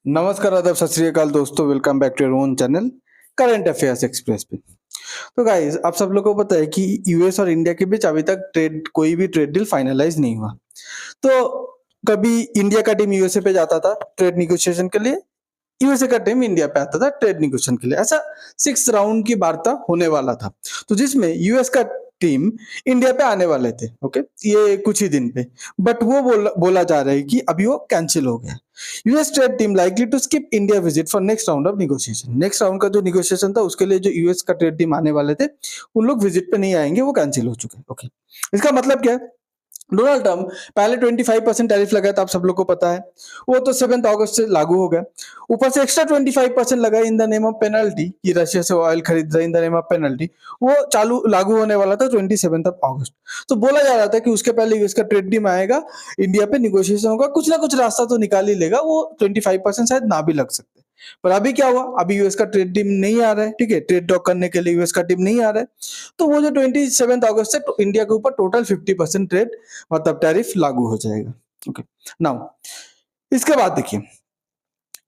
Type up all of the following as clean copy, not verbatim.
नमस्कार, आदाब, सत श्री अकाल दोस्तों। Welcome back to your own channel current affairs express पे। तो गाइस, आप सब लोगों को पता है कि यूएस और इंडिया के बीच अभी तक कोई भी ट्रेड डील फाइनलाइज नहीं हुआ। तो कभी इंडिया का टीम यूएसए पे जाता था ट्रेड निगोशिएशन के लिए, यूएसए का टीम इंडिया पे आता था ट्रेड निगोशिएशन के लिए। ऐसा 6 राउंड की वार्ता होने वाला था, तो जिसमें यूएस का टीम इंडिया पे आने वाले थे। ओके, ये कुछ ही दिन पे, बट वो बोला जा रहा है कि अभी वो कैंसिल हो गया। US trade team likely to skip India visit for next round of negotiation. Next round का जो निगोशिएशन था उसके लिए जो यूएस का ट्रेड टीम आने वाले थे, उन लोग विजिट पे नहीं आएंगे, वो कैंसिल हो चुके हैं। ओके, इसका मतलब क्या है? डोनाल्ड ट्रम्प पहले 25% टैरिफ लगाया था, आप सब लोग को पता है। वो तो 7 अगस्त से लागू हो गया। ऊपर से एक्स्ट्रा 25% लगा in the name of penalty, कि रशिया से ऑयल खरीद रहे in the name of penalty. वो चालू लागू होने वाला था 27 अगस्त। तो बोला जा रहा था कि उसके पहले यूएस का ट्रेड टीम आएगा, इंडिया पे निगोशिएशन होगा, कुछ ना कुछ रास्ता तो निकाल ही लेगा। वो 25% शायद ना भी लग सकते। पर अभी क्या हुआ? अभी यूएस का ट्रेड टीम नहीं आ रहा है, ठीक है, ट्रेड टॉक करने के लिए यूएस का टीम नहीं आ रहा है। तो वो जो 27 अगस्त से इंडिया के ऊपर टोटल 50% ट्रेड मतलब टैरिफ लागू हो जाएगा। ओके, नाउ इसके बाद देखिए,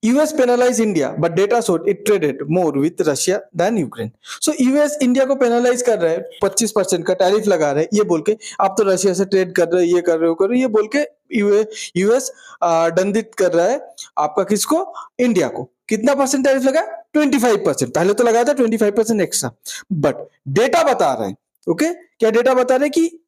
US penalise India but data showed it traded more with Russia than Ukraine. So US India को पेनलाइज कर रहा है, 25% का टैरिफ लगा रहे हैं, ये बोल के आप तो रशिया से ट्रेड कर रहे हो, ये कर रहे हो, कर रहे हो, ये बोल के यूएस दंडित कर रहा है आपका किसको? इंडिया को। कितना परसेंट टैरिफ लगा? 25%। पहले तो लगाया था 25% एक्स्ट्रा, बट डेटा बता रहे हैं। ओके, क्या डेटा बता रहे हैं कि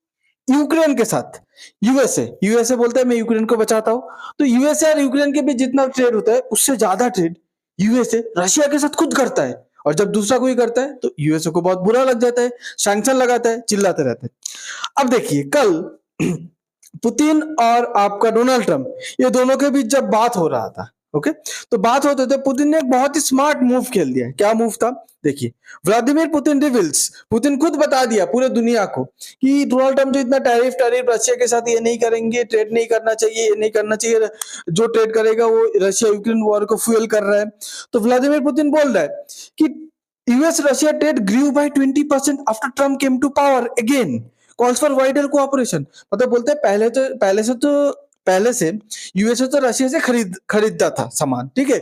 यूक्रेन के साथ यूएसए बोलता है मैं यूक्रेन को बचाता हूं, तो यूएसए और यूक्रेन के बीच जितना ट्रेड होता है उससे ज्यादा ट्रेड यूएसए रशिया के साथ खुद करता है। और जब दूसरा कोई करता है तो यूएसए को बहुत बुरा लग जाता है, सैंक्शन लगाता है, चिल्लाते रहते हैं। अब देखिए, कल पुतिन और आपका डोनाल्ड ट्रंप, ये दोनों के बीच जब बात हो रहा था, ओके, तो बात होते थे, पुतिन ने एक बहुत ही स्मार्ट मूव खेल दिया। क्या मूव था? देखिए, व्लादिमीर पुतिन रिवील्स, पुतिन खुद बता दिया पूरे दुनिया को कि डोनाल्ड ट्रंप जो इतना टैरिफ टैरिफ रशिया के साथ ये नहीं करेंगे, ट्रेड नहीं करना चाहिए, ये नहीं करना चाहिए, जो ट्रेड करेगा वो रशिया यूक्रेन वॉर को फ्यूल कर रहा है। तो व्लादिमीर पुतिन बोल रहा है कि US Russia trade grew by 20% after Trump came to power again, calls for wider cooperation. मतलब बोलते हैं पहले से यूएसए तो रशिया से खरीदता था सामान, ठीक है।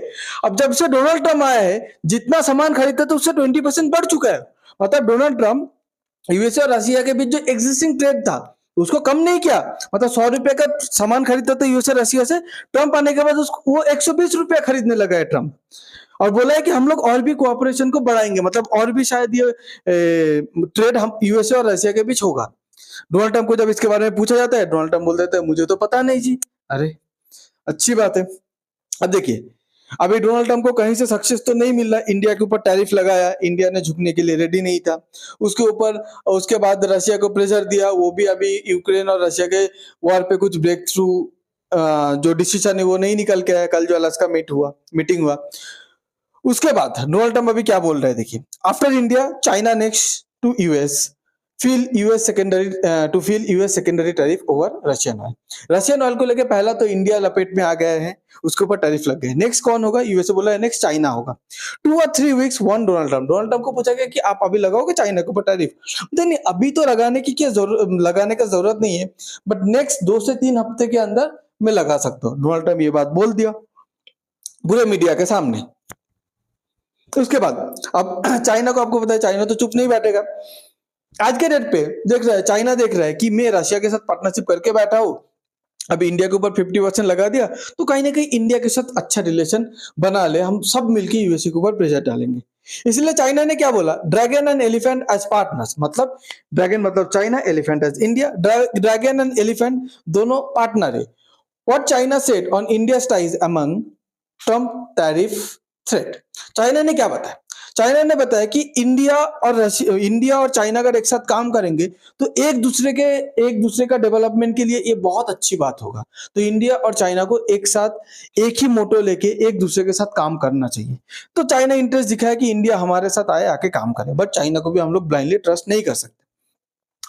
अब जब से डोनाल्ड ट्रम्प आया है, जितना सामान खरीदता था उससे 20% बढ़ चुका है। मतलब डोनाल्ड ट्रम्प यूएसए और रशिया के बीच जो एग्जिस्टिंग ट्रेड था उसको कम नहीं किया। मतलब 100 रुपए का सामान खरीदता था यूएसए रशिया से, ट्रम्प आने के बाद उसको वो 120 रुपया खरीदने लगा है ट्रम्प। और बोला है कि हम लोग और भी कोऑपरेशन को बढ़ाएंगे, मतलब और भी शायद ये ट्रेड हम यूएसए और रशिया के बीच होगा। डोनाल्ड ट्रम्प को जब इसके बारे में पूछा जाता है, डोनाल्ड ट्रम्प बोल देता है मुझे तो पता नहीं जी। अरे, अच्छी बात है। अब देखिए, अभी डोनाल्ड ट्रम्प को कहीं से सक्सेस तो नहीं मिल रहा। इंडिया के ऊपर टैरिफ लगाया, इंडिया ने झुकने के लिए रेडी नहीं था। उसके ऊपर उसके बाद रशिया को प्रेशर दिया, वो भी अभी यूक्रेन और रशिया के वॉर पे कुछ ब्रेक थ्रू जो डिसीजन है वो नहीं निकल के आया। कल जो अलास्का मीटिंग हुआ, उसके बाद डोनाल्ड ट्रम्प अभी क्या बोल रहे हैं देखिए, after India China next to US feel US secondary tariff over Russian oil. Russian oil को लेकर पहला तो इंडिया लपेट में आ गया है, उसके ऊपर टैरिफ लग गए। नेक्स्ट कौन होगा? यूएसए बोला है नेक्स्ट चाइना होगा। 2 और 3 वीक्स वन डोनाल्ड ट्रम्प को पूछा गया कि आप अभी लगाओगे चाइना के ऊपर टैरिफ? नहीं, अभी तो लगाने का जरूरत नहीं है, बट नेक्स्ट 2 से 3 हफ्ते के अंदर मैं लगा सकता हूँ। डोनाल्ड ट्रम्प ये बात बोल दिया पूरे मीडिया के सामने। तो उसके बाद अब चाइना को, आपको पता है चाइना तो चुप नहीं बैठेगा। आज के डेट पे देख रहा है, चाइना देख रहा है कि मैं रशिया के साथ पार्टनरशिप करके बैठा हूं, अभी इंडिया के ऊपर 50% लगा दिया, तो कहीं ना कहीं इंडिया के साथ अच्छा रिलेशन बना ले, हम सब मिलकर यूएसए के ऊपर प्रेशर डालेंगे। इसलिए चाइना ने क्या बोला? Dragon and elephant as partners. मतलब ड्रैगन मतलब China, elephant as India. Dragon and elephant दोनों पार्टनर है। What China said on India ties among Trump tariff threat. China ने क्या बताया? चाइना ने बताया कि इंडिया और चाइना अगर एक साथ काम करेंगे तो एक दूसरे का डेवलपमेंट के लिए ये बहुत अच्छी बात होगा। तो इंडिया और चाइना को एक साथ एक ही मोटो लेके एक दूसरे के साथ काम करना चाहिए। तो चाइना इंटरेस्ट दिखाया कि इंडिया हमारे साथ आए, आके काम करे, बट चाइना को भी हम लोग ब्लाइंडली ट्रस्ट नहीं कर सकते।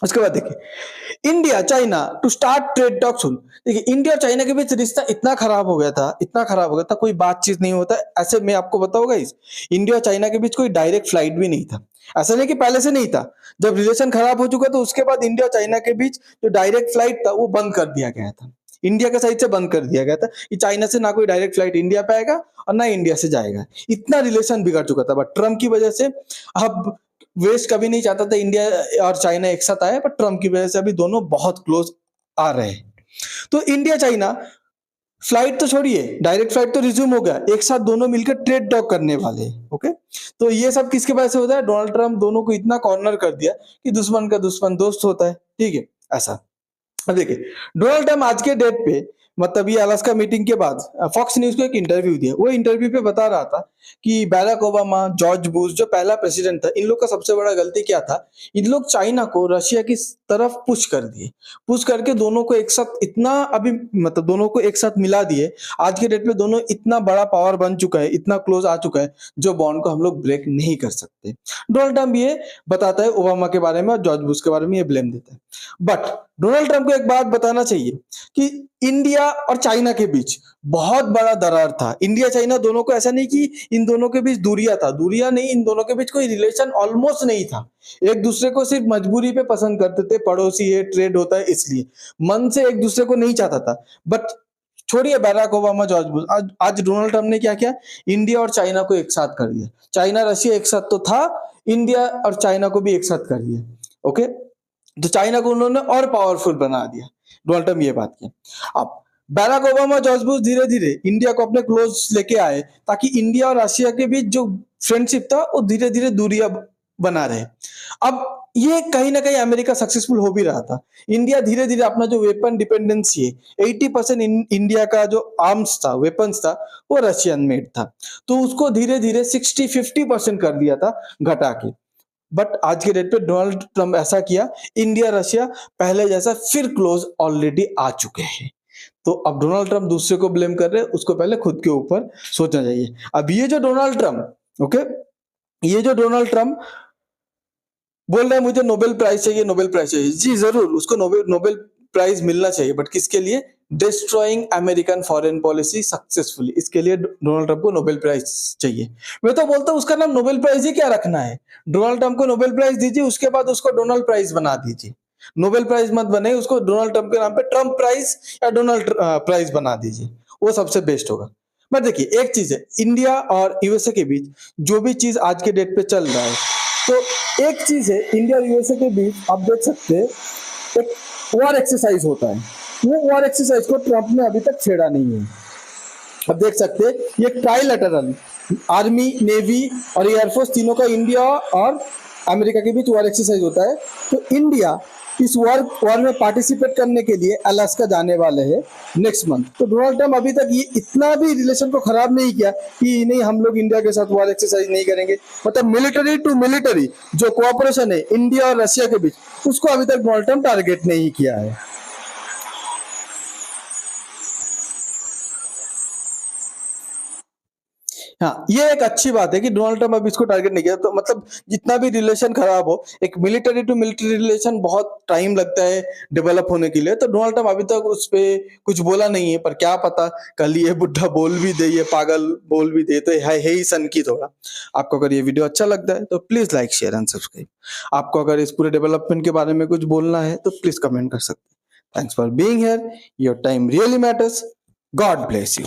उसके बाद देखिए, India China to start trade talk soon. देखिए, इंडिया और चाइना के बीच रिश्ता इतना खराब हो गया था, कोई बातचीत नहीं होता। ऐसे मैं आपको बताऊंगा, इस इंडिया और चाइना के बीच कोई डायरेक्ट फ्लाइट भी नहीं था। ऐसा नहीं कि पहले से नहीं था, जब रिलेशन खराब हो चुका तो उसके बाद इंडिया और चाइना के बीच जो डायरेक्ट फ्लाइट था वो बंद कर दिया गया था। इंडिया के साइड से बंद कर दिया गया था कि चाइना से ना कोई डायरेक्ट फ्लाइट इंडिया पे आएगा और ना इंडिया से जाएगा। इतना रिलेशन बिगड़ चुका था, बट ट्रम्प की वजह से अब वेस्ट कभी नहीं चाहता था इंडिया और चाइना एक साथ आए, बट ट्रम्प की वजह से अभी दोनों बहुत क्लोज आ रहे हैं। तो इंडिया चाइना फ्लाइट तो छोड़िए, डायरेक्ट फ्लाइट तो रिज्यूम हो गया, एक साथ दोनों मिलकर ट्रेड टॉक करने वाले हैं। ओके, तो ये सब किसके वजह से होता है? डोनाल्ड ट्रम्प दोनों को इतना कॉर्नर कर दिया कि दुश्मन का दुश्मन दोस्त होता है। ठीक है, ऐसा। अब देखिए, डोनाल्ड ट्रम्प आज के डेट पे, मतलब ये अलास्का मीटिंग के बाद फॉक्स न्यूज को एक इंटरव्यू दिया। वो इंटरव्यू पे बता रहा था कि बैराक ओबामा, जॉर्ज बुश जो पहला प्रेसिडेंट था, इन लोग का सबसे बड़ा गलती क्या था? इन लोग चाइना को रशिया की तरफ पुश कर दिए, पुश करके दोनों को एक साथ इतना अभी, मतलब दोनों को एक साथ मिला दिए। आज के डेट में दोनों इतना बड़ा पावर बन चुका है, इतना क्लोज आ चुका है, जो बॉन्ड को हम लोग ब्रेक नहीं कर सकते। डोनाल्ड ट्रम्प ये बताता है ओबामा के बारे में और जॉर्ज बुश के बारे में, ये ब्लेम देता है। बट डोनाल्ड ट्रम्प को एक बात बताना चाहिए कि इंडिया और चाइना के बीच बहुत बड़ा दरार था। इंडिया चाइना दोनों को, ऐसा नहीं कि इन दोनों के बीच दूरिया था, दूरिया नहीं, इन दोनों के बीच कोई रिलेशन ऑलमोस्ट नहीं था। एक दूसरे को सिर्फ मजबूरी पे पसंद करते थे, पड़ोसी है, ट्रेड होता है इसलिए, मन से एक दूसरे को नहीं चाहता था। बट छोड़िए बैराक ओबामा, जॉर्ज बुश, आज डोनाल्ड ट्रम्प ने क्या किया? इंडिया और चाइना को एक साथ कर दिया। चाइना रशिया एक साथ तो था, इंडिया और चाइना को भी एक साथ कर दिया। ओके, तो चाइना को उन्होंने और पावरफुल बना दिया। डोनाल्ड ट्रम्प ये बात किया। अब बैराक ओबामा, जॉर्ज बुश धीरे धीरे इंडिया को अपने क्लोज लेके आए, ताकि इंडिया और रशिया के बीच जो फ्रेंडशिप था वो धीरे धीरे दूरियां बना रहे। अब ये कहीं ना कहीं अमेरिका सक्सेसफुल हो भी रहा था। इंडिया धीरे धीरे अपना जो वेपन डिपेंडेंसी है, 80% इंडिया का जो आर्म्स था, वेपन्स था, वो रशियन मेड था। तो उसको धीरे धीरे 60-50% कर दिया था घटा के। बट आज के डेट पे डोनाल्ड ट्रम्प ऐसा किया, इंडिया रशिया पहले जैसा फिर क्लोज ऑलरेडी आ चुके हैं। तो अब डोनाल्ड ट्रम्प दूसरे को ब्लेम कर रहे हैं, उसको पहले खुद के ऊपर सोचना चाहिए। अब ये जो डोनाल्ड ट्रम्प, ओके, ये जो डोनाल्ड ट्रम्प बोल रहा है मुझे नोबेल प्राइज चाहिए, नोबेल प्राइज चाहिए, जी जरूर उसको नोबेल प्राइज मिलना चाहिए, बट किसके लिए? Destroying American foreign policy successfully, इसके लिए डोनाल्ड ट्रम्प को नोबेल प्राइज चाहिए। मैं तो बोलता हूं उसका नाम नोबेल प्राइज ही क्या रखना है? डोनाल्ड ट्रम्प को नोबेल प्राइज दीजिए, उसके बाद उसको डोनाल्ड प्राइज बना दीजिए। नोबेल प्राइज मत बने, उसको डोनाल्ड ट्रम्प के नाम पे ट्रम्प प्राइज या डोनाल्ड प्राइज बना दीजिए, वो सबसे बेस्ट होगा। बट देखिए, एक चीज है, इंडिया और यूएसए के बीच जो भी चीज आज के डेट पे चल रहा है, तो एक चीज है, इंडिया और यूएसए के बीच आप देख सकते हैं एक वॉर एक्सरसाइज होता है। वो वॉर एक्सरसाइज को ट्रम्प ने अभी तक छेड़ा नहीं है। अब देख सकते हैं ये ट्राइलेटरल, आर्मी, नेवी और एयरफोर्स तीनों का इंडिया और अमेरिका के बीच वॉर एक्सरसाइज होता है। तो इंडिया इस वॉर में पार्टिसिपेट करने के लिए अलास्का जाने वाले हैं नेक्स्ट मंथ। तो डोनाल्ड ट्रम्प अभी तक ये इतना भी रिलेशन को खराब नहीं किया कि नहीं हम लोग इंडिया के साथ वॉर एक्सरसाइज नहीं करेंगे। मतलब मिलिट्री टू मिलिट्री जो कोऑपरेशन है इंडिया और रशिया के बीच, उसको अभी तक डोनाल्ड ट्रम्प टारगेट नहीं किया है। हाँ, ये एक अच्छी बात है कि डोनाल्ड ट्रम्प अब इसको टारगेट नहीं किया। तो मतलब जितना भी रिलेशन खराब हो, एक मिलिट्री टू मिलिट्री रिलेशन बहुत टाइम लगता है डेवलप होने के लिए। तो डोनाल्ड ट्रम्प अभी तक उस पे कुछ बोला नहीं है, पर क्या पता कल ये बुढ़ा बोल भी दे, ये पागल बोल भी दे, तो है ही सन की थोड़ा। आपको अगर ये वीडियो अच्छा लगता है तो please like, share and subscribe. आपको अगर इस पूरे डेवलपमेंट के बारे में कुछ बोलना है तो प्लीज कमेंट कर सकते हैं। Thanks for being here, your time really matters. God bless you.